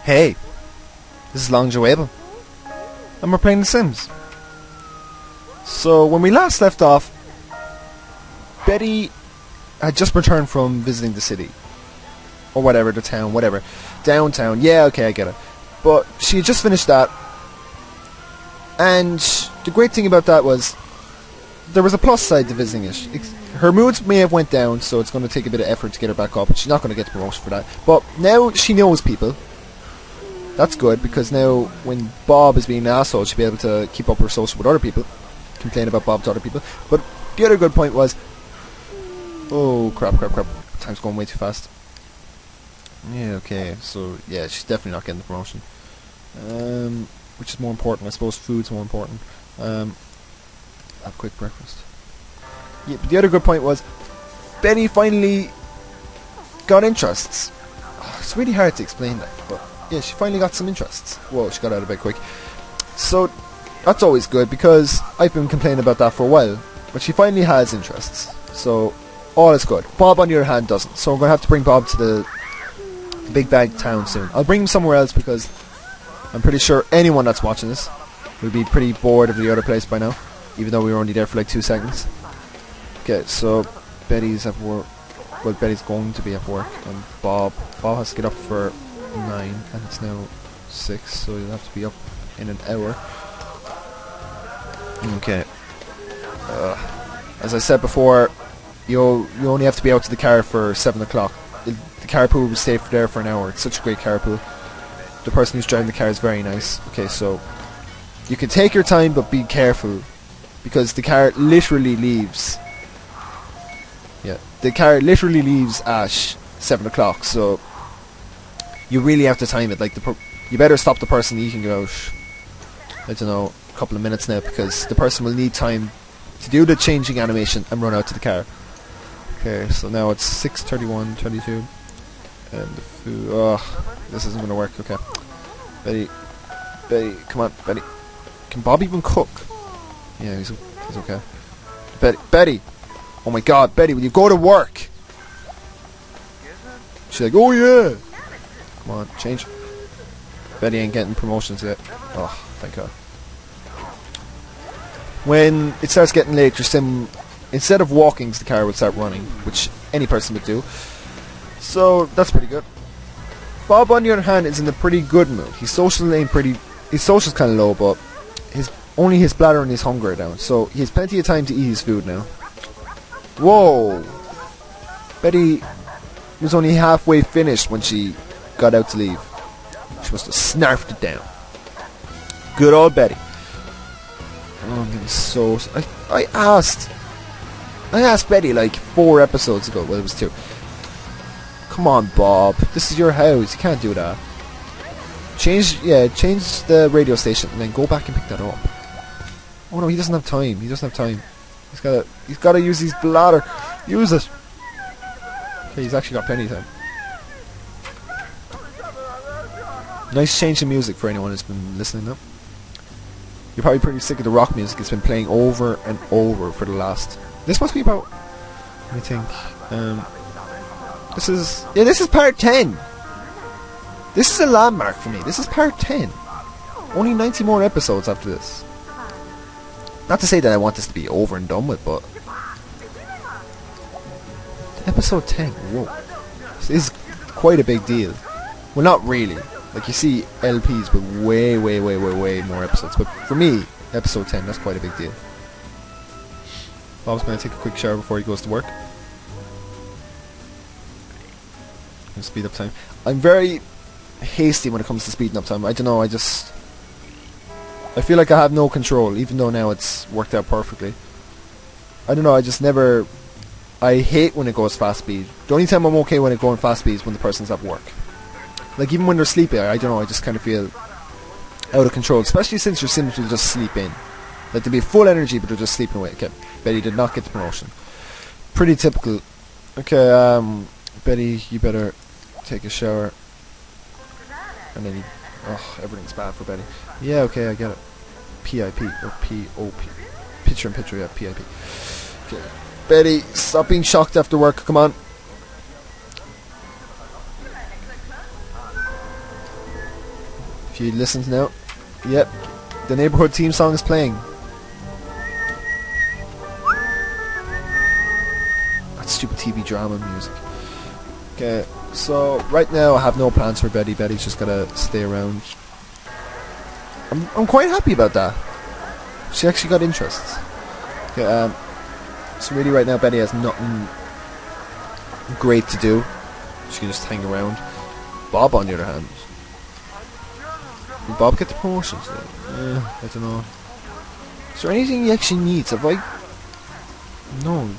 Hey, this is Long Joe Abel, and we're playing The Sims. So, when we last left off, Betty had just returned from visiting the city. Or whatever, the town, whatever. Downtown, yeah, okay, I get it. But she had just finished that, and the great thing about that was, there was a plus side to visiting it. Her moods may have went down, so it's going to take a bit of effort to get her back up, and she's not going to get the promotion for that. But now she knows people. That's good, because now when Bob is being an asshole, she'll be able to keep up her social with other people, complain about Bob to other people. But the other good point was, oh crap, time's going way too fast. Yeah, okay, so yeah, she's definitely not getting the promotion. Which is more important? I suppose food's more important. Have a quick breakfast. Yeah, but the other good point was, Betty finally got interests. Oh, it's really hard to explain that, but yeah, she finally got some interests. Whoa, she got out of bed quick. So, that's always good, because I've been complaining about that for a while. But she finally has interests. So, all is good. Bob, on the other hand, doesn't. So, I'm going to have to bring Bob to the big bag town soon. I'll bring him somewhere else, because I'm pretty sure anyone that's watching this will be pretty bored of the other place by now. Even though we were only there for like 2 seconds. Okay, so, Betty's at work. Well, Betty's going to be at work. And Bob has to get up for 9, and it's now 6, so you'll have to be up in an hour. Okay. As I said before, you only have to be out to the car for 7 o'clock. The carpool will stay there for an hour. It's such a great carpool. The person who's driving the car is very nice. Okay, so you can take your time, but be careful, because the car literally leaves. Yeah, the car literally leaves at 7 o'clock, so you really have to time it. Like, you better stop the person eating out, I don't know, a couple of minutes now, because the person will need time to do the changing animation and run out to the car. Okay, so now it's 6:31, 22, and the food. Oh, this isn't going to work. Okay, Betty, come on, Betty. Can Bob even cook? Yeah, he's okay. Betty. Oh my God, Betty, will you go to work? She's like, oh yeah. Come on, change. Betty ain't getting promotions yet. Oh, thank God. When it starts getting late, your sim, instead of walking, the car will start running, which any person would do. So that's pretty good. Bob, on the other hand, is in a pretty good mood. His social's kind of low, but only his bladder and his hunger are down. So he has plenty of time to eat his food now. Whoa! Betty was only halfway finished when she got out to leave. She must have snarfed it down. Good old Betty. Oh, I'm getting so... I asked Betty like 4 episodes ago. Well, it was 2. Come on, Bob. This is your house. You can't do that. Change the radio station and then go back and pick that up. Oh no, he doesn't have time. He's gotta use his bladder. Use it. Okay, he's actually got plenty of time. Nice change in music for anyone who's been listening now. You're probably pretty sick of the rock music. It's been playing over and over for the last... This must be about... Let me think. This is part 10. This is a landmark for me. This is part 10. Only 90 more episodes after this. Not to say that I want this to be over and done with, but... Episode 10, whoa. This is quite a big deal. Well, not really. Like, you see LPs with way more episodes. But for me, episode 10, that's quite a big deal. Bob's going to take a quick shower before he goes to work. Gonna speed up time. I'm very hasty when it comes to speeding up time. I don't know, I feel like I have no control, even though now it's worked out perfectly. I don't know, I hate when it goes fast speed. The only time I'm okay when it going fast speed is when the person's at work. Like, even when they're sleeping, I don't know, I just kind of feel out of control. Especially since your Sims will just sleep in. Like, they'll be full energy, but they're just sleeping away. Okay, Betty did not get the promotion. Pretty typical. Okay, Betty, you better take a shower. And then everything's bad for Betty. Yeah, okay, I get it. PIP, or POP. Picture in picture, yeah, PIP. Okay. Betty, stop being shocked after work, come on. If you listen now, yep, the neighborhood theme song is playing. That stupid TV drama music. Okay, so right now I have no plans for Betty. Betty's just gonna stay around. I'm quite happy about that. She actually got interests. Okay, so really right now Betty has nothing great to do. She can just hang around. Bob, on the other hand, will Bob get the promotions? I don't know. Is there anything he actually needs? No.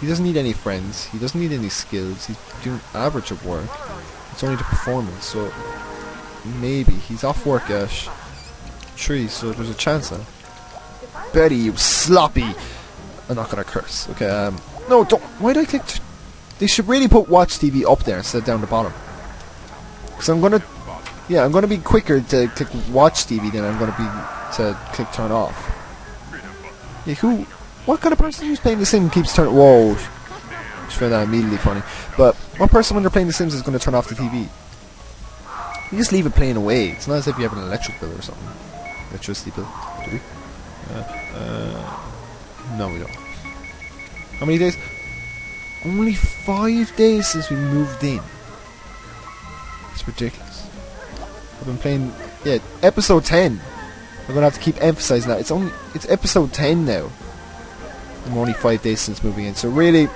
He doesn't need any friends. He doesn't need any skills. He's doing average at work. It's only the performance, so maybe. He's off work at 3, so there's a chance now. Betty, you sloppy! I'm not gonna curse. Okay, no, don't. Why did I click? They should really put Watch TV up there instead of down the bottom. Because I'm gonna be quicker to click Watch TV than I'm gonna be to click Turn Off. Yeah, what kind of person who's playing The Sims keeps turning? Whoa! Just found that immediately funny. But what person when they're playing The Sims is gonna turn off the TV? You just leave it playing away. It's not as if you have an electric bill or something. Electricity bill, do we? No, we don't. How many days? Only 5 days since we moved in. It's ridiculous. I've been playing, episode 10. I'm gonna have to keep emphasizing that. It's episode 10 now. I'm only 5 days since moving in, so really,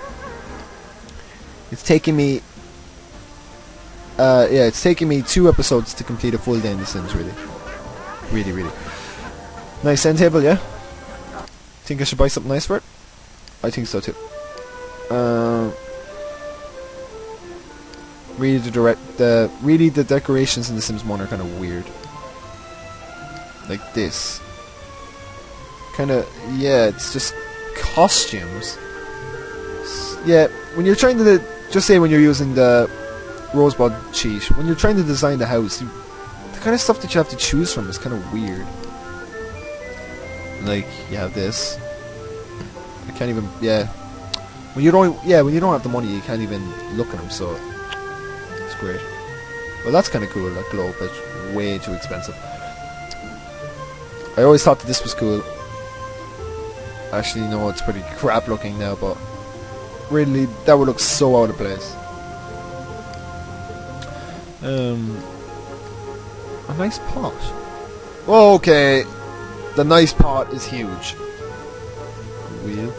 it's taking me, it's taking me 2 episodes to complete a full day in The Sims, really. Really. Nice end table, yeah? Think I should buy something nice for it? I think so too. Really the decorations in The Sims 1 are kind of weird. Like this. It's just costumes. Yeah, when you're trying to, just say when you're using the Rosebud cheat, when you're trying to design the house, the kind of stuff that you have to choose from is kind of weird. Like, you have this. I can't even, when you don't have the money, you can't even look at them, so it's great. Well, that's kind of cool, that globe, but way too expensive. I always thought that this was cool. Actually, no, it's pretty crap looking now, but really, that would look so out of place. A nice pot. Okay, the nice pot is huge. Weird.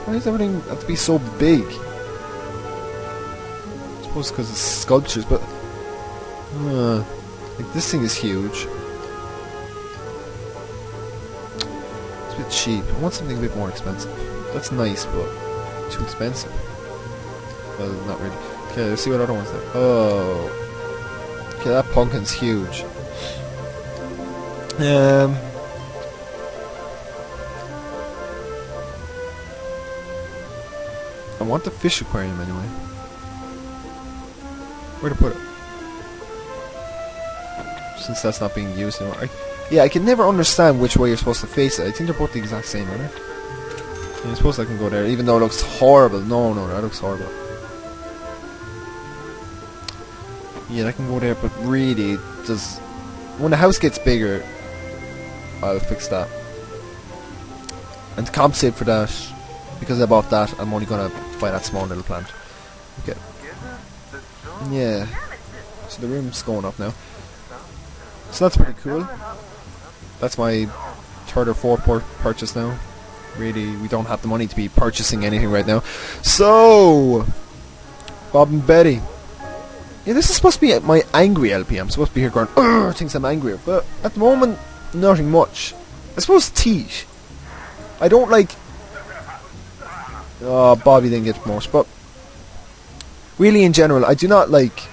Why does everything have to be so big? I suppose because it's sculptures, but like this thing is huge. It's a bit cheap. I want something a bit more expensive. That's nice, but too expensive. Well, not really. Okay, let's see what other ones there. Oh. Okay, that pumpkin's huge. I want the fish aquarium anyway. Where to put it? Since that's not being used anymore. I can never understand which way you're supposed to face it. I think they're both the exact same, aren't they? Yeah, I suppose I can go there, even though it looks horrible. No, that looks horrible. Yeah, I can go there, but really, when the house gets bigger, I'll fix that. And to compensate for that, because I bought that, I'm only gonna buy that small little plant. Okay. Yeah. So the room's going up now. So that's pretty cool. That's my 3rd or 4th purchase now. Really, we don't have the money to be purchasing anything right now. So, Bob and Betty. Yeah, this is supposed to be my angry LP. I'm supposed to be here going, "Urgh," thinks I'm angrier. But at the moment, nothing much. I suppose teach. I don't like... Oh, Bobby didn't get promoted. But really, in general, I do not like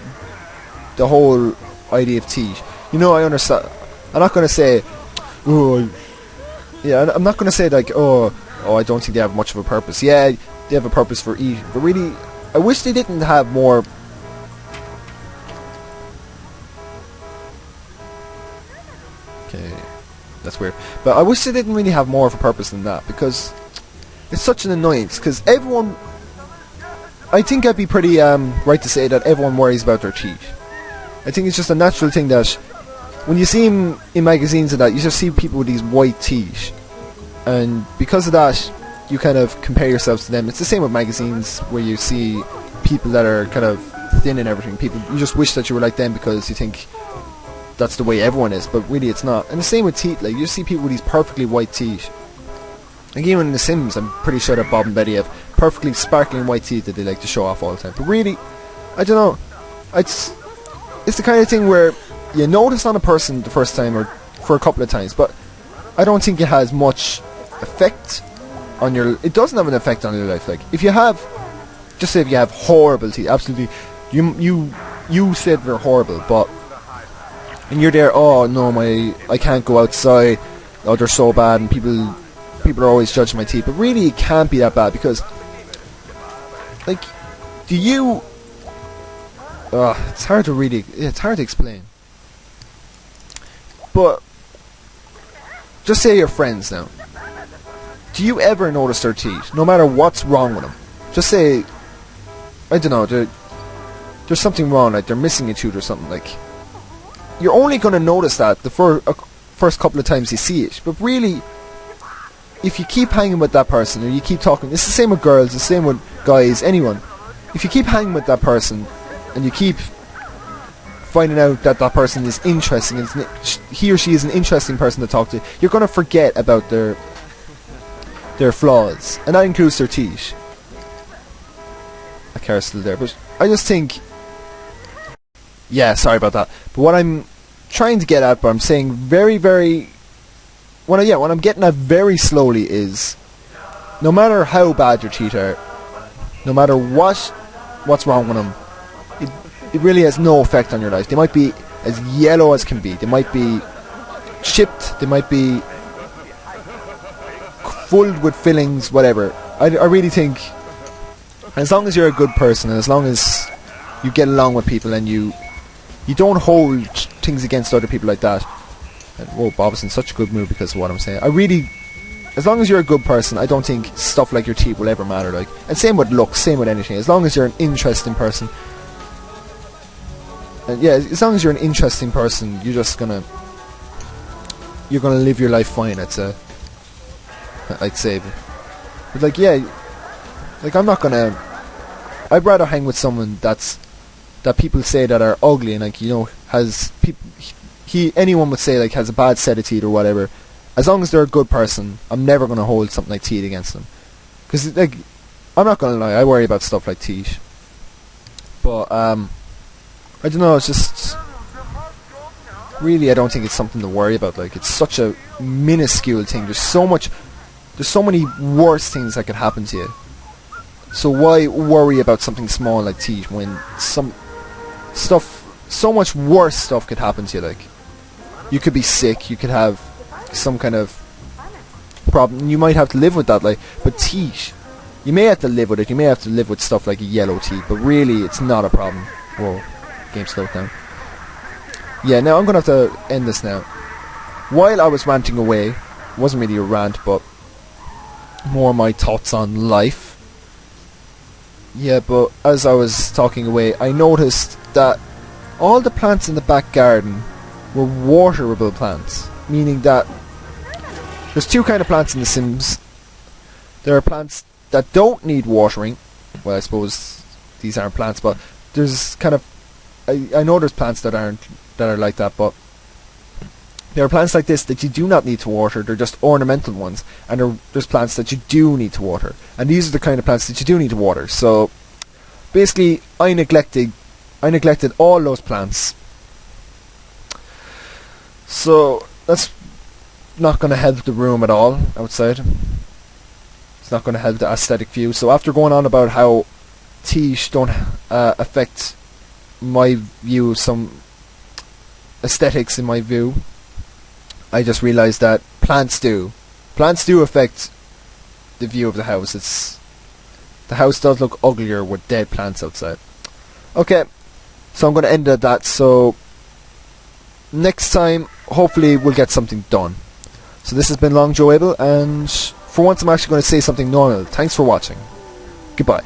the whole idea of teach. You know, I understand. I'm not going to say... Oh, yeah, I'm not going to say like, oh, I don't think they have much of a purpose. Yeah, they have a purpose for eating. But really, I wish they didn't have more... Okay, that's weird. But I wish they didn't really have more of a purpose than that, because it's such an annoyance, because everyone... I think I'd be pretty right to say that everyone worries about their teeth. I think it's just a natural thing that when you see them in magazines and that, you just see people with these white teeth, and because of that, you kind of compare yourselves to them. It's the same with magazines where you see people that are kind of thin and everything. People, you just wish that you were like them because you think that's the way everyone is, but really it's not. And the same with teeth. Like, you just see people with these perfectly white teeth. Like, even in The Sims, I'm pretty sure that Bob and Betty have perfectly sparkling white teeth that they like to show off all the time. But really, I don't know. It's the kind of thing where you notice on a person the first time or for a couple of times, but I don't think it has much effect on your... It doesn't have an effect on your life. Like, if you have... Just say if you have horrible teeth, absolutely... You said they're horrible, but... And you're there, oh no, I can't go outside, oh they're so bad, and people are always judging my teeth. But really, it can't be that bad, because... Like, do you... it's hard to explain. But... Just say you're friends now. Do you ever notice their teeth, no matter what's wrong with them? Just say, I don't know, there's something wrong, like they're missing a tooth or something. Like, you're only going to notice that the first couple of times you see it. But really, if you keep hanging with that person, or you keep talking, it's the same with girls, it's the same with guys, anyone. If you keep hanging with that person, and you keep finding out that that person is interesting, he or she is an interesting person to talk to, you're going to forget about their flaws, and that includes their teeth. That car's still there, but I just think... Yeah, sorry about that. But what I'm trying to get at, but I'm saying very, very... what I'm getting at very slowly is, no matter how bad your teeth are, no matter what's wrong with them, it really has no effect on your life. They might be as yellow as can be. They might be chipped. They might be full with fillings, whatever. I really think, as long as you're a good person, and as long as you get along with people, and you don't hold things against other people like that. And, whoa, Bob's in such a good mood because of what I'm saying. As long as you're a good person, I don't think stuff like your teeth will ever matter. Like, and same with looks, same with anything. As long as you're an interesting person, and yeah, as long as you're an interesting person, you're gonna live your life fine. I'd say, but like, yeah, like I'd rather hang with someone that people say that are ugly, and like, you know, anyone would say like has a bad set of teeth or whatever. As long as they're a good person, I'm never gonna hold something like teeth against them. Because like, I'm not gonna lie, I worry about stuff like teeth. But I don't know, it's just... Really, I don't think it's something to worry about. Like, it's such a minuscule thing. There's so many worse things that could happen to you. So why worry about something small like teeth when so much worse stuff could happen to you? Like, you could be sick, you could have some kind of problem, you might have to live with that. Like, but teeth, you may have to live with it. You may have to live with stuff like yellow teeth, but really, it's not a problem. Whoa. Game slowed down. Yeah, now I'm gonna have to end this now. While I was ranting away, it wasn't really a rant, but more my thoughts on life. Yeah, but as I was talking away, I noticed that all the plants in the back garden were waterable plants, meaning that there's two kind of plants in The Sims. There are plants that don't need watering. Well, I suppose these aren't plants, but there's kind of... I know there's plants that are like that, but there are plants like this that you do not need to water. They're just ornamental ones, and there's plants that you do need to water, and these are the kind of plants that you do need to water. So basically, I neglected all those plants. So that's not going to help the room at all outside. It's not going to help the aesthetic view. So after going on about how teeth don't affect my view, some aesthetics in my view, I just realised that plants do affect the view of the house. The house does look uglier with dead plants outside. Okay, so I'm going to end at that. So next time, hopefully we'll get something done. So this has been Long Joe Abel, and for once I'm actually going to say something normal. Thanks for watching. Goodbye.